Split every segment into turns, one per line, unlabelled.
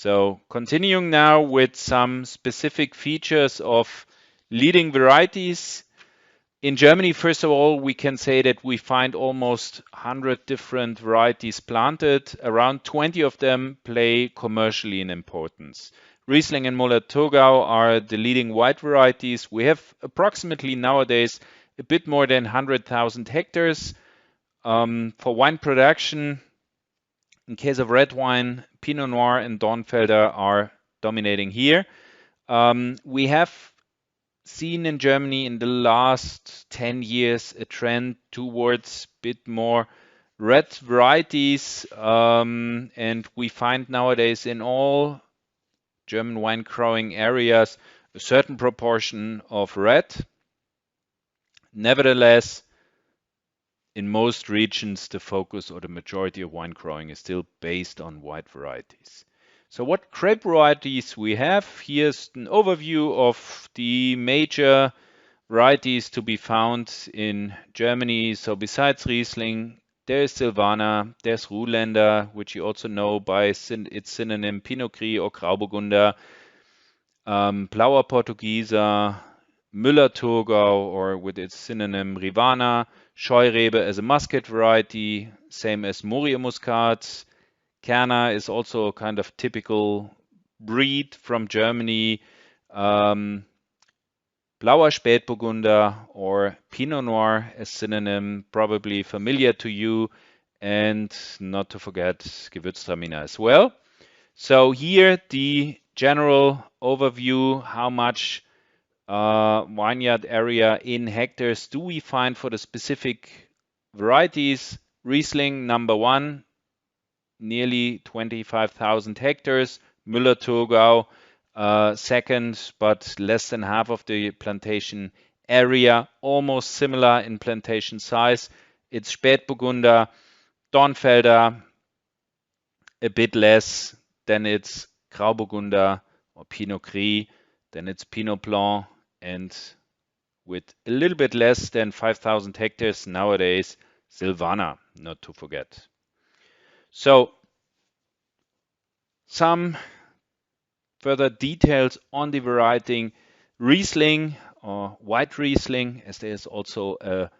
So continuing now with some specific features of leading varieties. In Germany, first of all, we can say that we find almost 100 different varieties planted. Around 20 of them play commercially in importance. Riesling and Müller-Thurgau are the leading white varieties. We have approximately nowadays a bit more than 100,000 hectares. For wine production, in case of red wine, Pinot Noir and Dornfelder are dominating here. We have seen in Germany in the last 10 years a trend towards a bit more red varieties, and we find nowadays in all German wine growing areas a certain proportion of red. Nevertheless, in most regions, the focus or the majority of wine growing is still based on white varieties. So what grape varieties we have? Here's an overview of the major varieties to be found in Germany. So besides Riesling, there's Silvaner, there's Ruhländer, which you also know by its synonym Pinot Gris or Grauburgunder, Blauer Portugieser, Müller-Thurgau, or with its synonym Rivana, Scheurebe as a muscat variety, same as Moria Muscat. Kerner is also a kind of typical breed from Germany. Blauer Spätburgunder or Pinot Noir as synonym, probably familiar to you, and not to forget Gewürztraminer as well. So here the general overview, how much vineyard area in hectares do we find for the specific varieties. Riesling number 1, nearly 25,000 hectares. Müller-Thurgau second, but less than half of the plantation area, almost similar in plantation size. It's Spätburgunder, Dornfelder, a bit less than its Grauburgunder or Pinot Gris, then it's Pinot Blanc, and with a little bit less than 5,000 hectares nowadays, Silvaner, not to forget. So some further details on the variety Riesling or white Riesling, as there is also a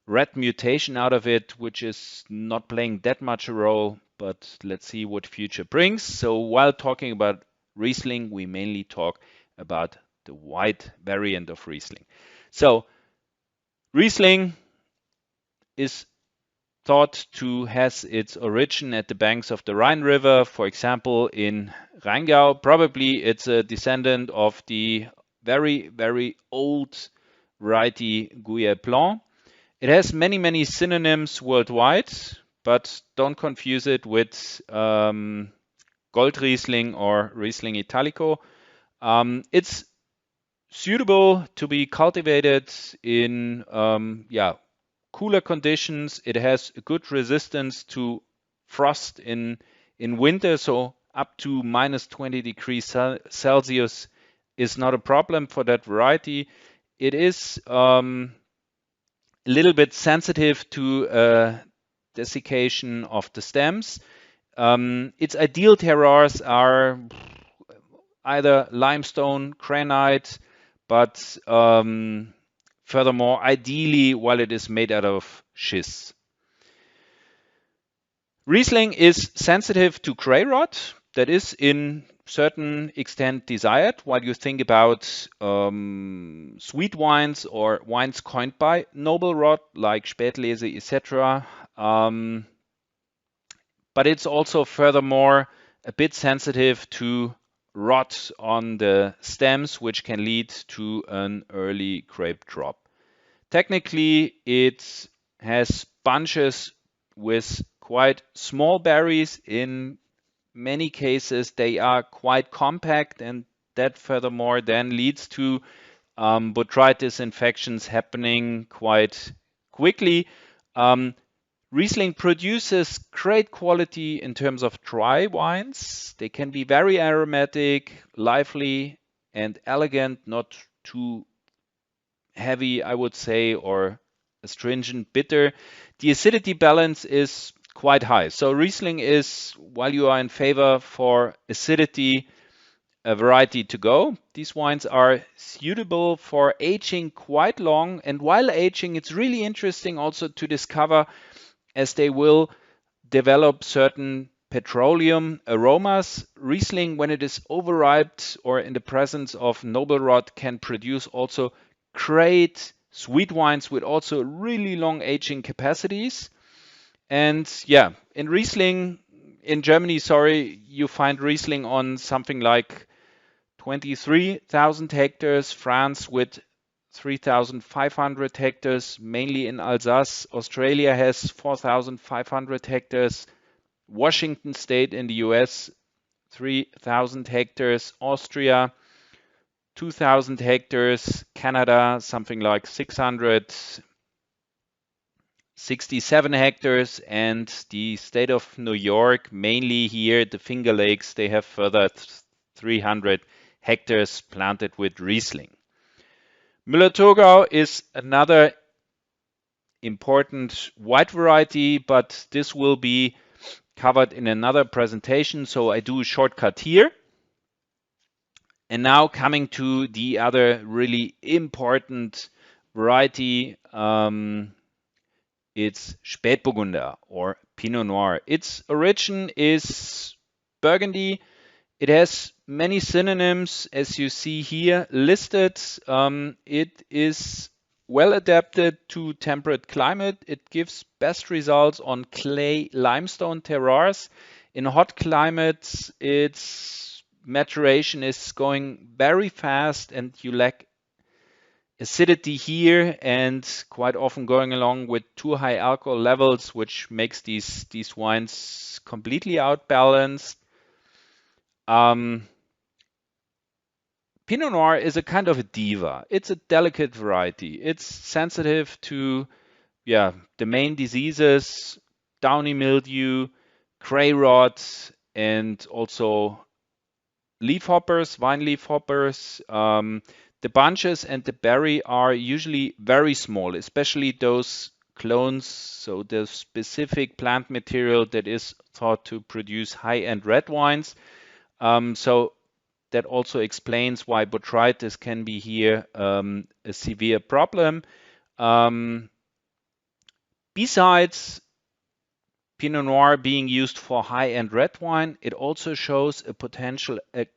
red mutation out of it, which is not playing that much a role, but let's see what future brings. So while talking about Riesling, we mainly talk about the white variant of Riesling. So Riesling is thought to has its origin at the banks of the Rhine River, for example, in Rheingau. Probably it's a descendant of the very, very old variety Gouais Blanc. It has many, many synonyms worldwide, but don't confuse it with Gold Riesling or Riesling Italico. It's suitable to be cultivated in cooler conditions. It has a good resistance to frost in winter, so up to minus 20 degrees Celsius is not a problem for that variety. It is a little bit sensitive to desiccation of the stems. Its ideal terroirs are either limestone, granite, but furthermore, ideally, while it is made out of schist. Riesling is sensitive to gray rot. That is in certain extent desired while you think about sweet wines or wines coined by noble rot like Spätlese, etc. But it's also furthermore a bit sensitive to rot on the stems, which can lead to an early grape drop. Technically, it has bunches with quite small berries. In many cases, they are quite compact, and that furthermore then leads to botrytis infections happening quite quickly. Riesling produces great quality in terms of dry wines. They can be very aromatic, lively, and elegant, not too heavy, I would say, or astringent, bitter. The acidity balance is quite high. So Riesling is, while you are in favor for acidity, a variety to go. These wines are suitable for aging quite long, and while aging, it's really interesting also to discover, as they will develop certain petroleum aromas. Riesling, when it is overripe or in the presence of noble rot, can produce also great sweet wines with also really long aging capacities. And yeah, in Riesling, in Germany, sorry, you find Riesling on something like 23,000 hectares, France with 3,500 hectares, mainly in Alsace. Australia has 4,500 hectares. Washington State in the US, 3,000 hectares. Austria, 2,000 hectares. Canada, something like 667 hectares. And the state of New York, mainly here, the Finger Lakes, they have further 300 hectares planted with Riesling. Müller-Thurgau is another important white variety, but this will be covered in another presentation, so I do a shortcut here. And now coming to the other really important variety, it's Spätburgunder or Pinot Noir. Its origin is Burgundy. It has many synonyms, as you see here listed. It is well adapted to temperate climate. It gives best results on clay limestone terroirs. In hot climates, its maturation is going very fast and you lack acidity here, and quite often going along with too high alcohol levels, which makes these wines completely outbalanced. Pinot Noir is a kind of a diva. It's a delicate variety. It's sensitive to, the main diseases, downy mildew, gray rot, and also leafhoppers, vine leafhoppers. The bunches and the berry are usually very small, especially those clones, so the specific plant material that is thought to produce high-end red wines. So that also explains why botrytis can be here a severe problem. Besides Pinot Noir being used for high-end red wine, it also shows a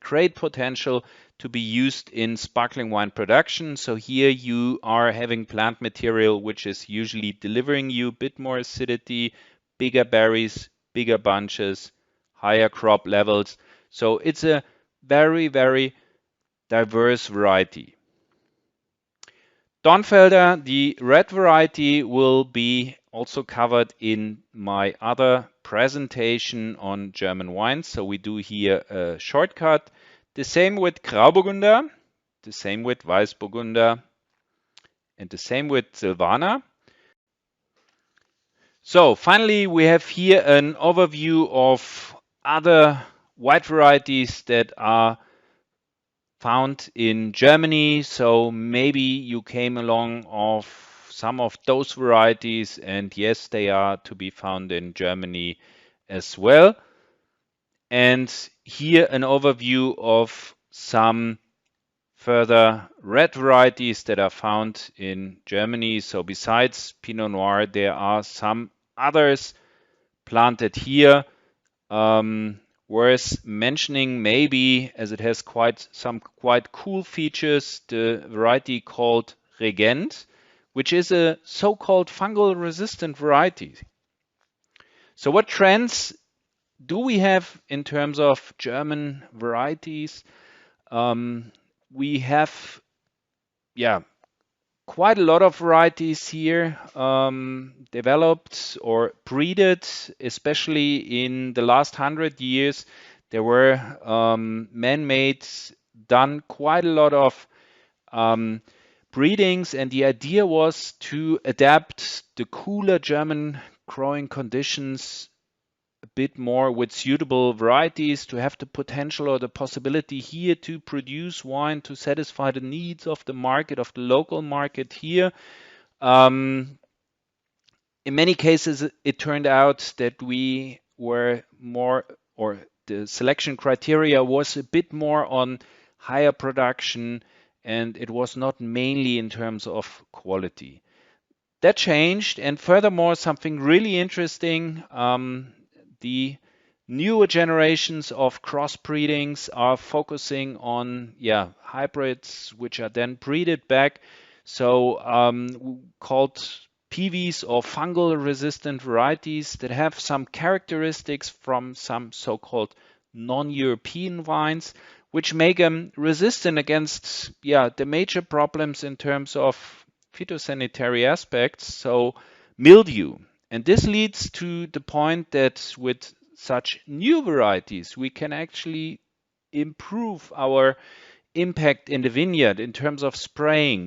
great potential to be used in sparkling wine production. So here you are having plant material which is usually delivering you a bit more acidity, bigger berries, bigger bunches, higher crop levels. So it's a very, very diverse variety. Dornfelder, the red variety, will be also covered in my other presentation on German wines. So we do here a shortcut. The same with Grauburgunder, the same with Weißburgunder, and the same with Silvaner. So finally, we have here an overview of other white varieties that are found in Germany. So maybe you came along of some of those varieties, and yes, they are to be found in Germany as well. And here an overview of some further red varieties that are found in Germany. So besides Pinot Noir, there are some others planted here. Worth mentioning maybe, as it has some quite cool features, the variety called Regent, which is a so-called fungal resistant variety. So what trends do we have in terms of German varieties? We have, quite a lot of varieties here developed or breeded, especially in the last 100 years. There were man-made, done quite a lot of breedings, and the idea was to adapt the cooler German growing conditions a bit more with suitable varieties, to have the potential or the possibility here to produce wine to satisfy the needs of the market, of the local market here. In many cases, it turned out that we were more, or the selection criteria was a bit more on higher production, and it was not mainly in terms of quality. That changed, and furthermore, something really interesting, the newer generations of crossbreedings are focusing on hybrids which are then breeded back, so called PVs or fungal resistant varieties that have some characteristics from some so-called non-European vines, which make them resistant against the major problems in terms of phytosanitary aspects, so mildew. And this leads to the point that with such new varieties, we can actually improve our impact in the vineyard in terms of spraying,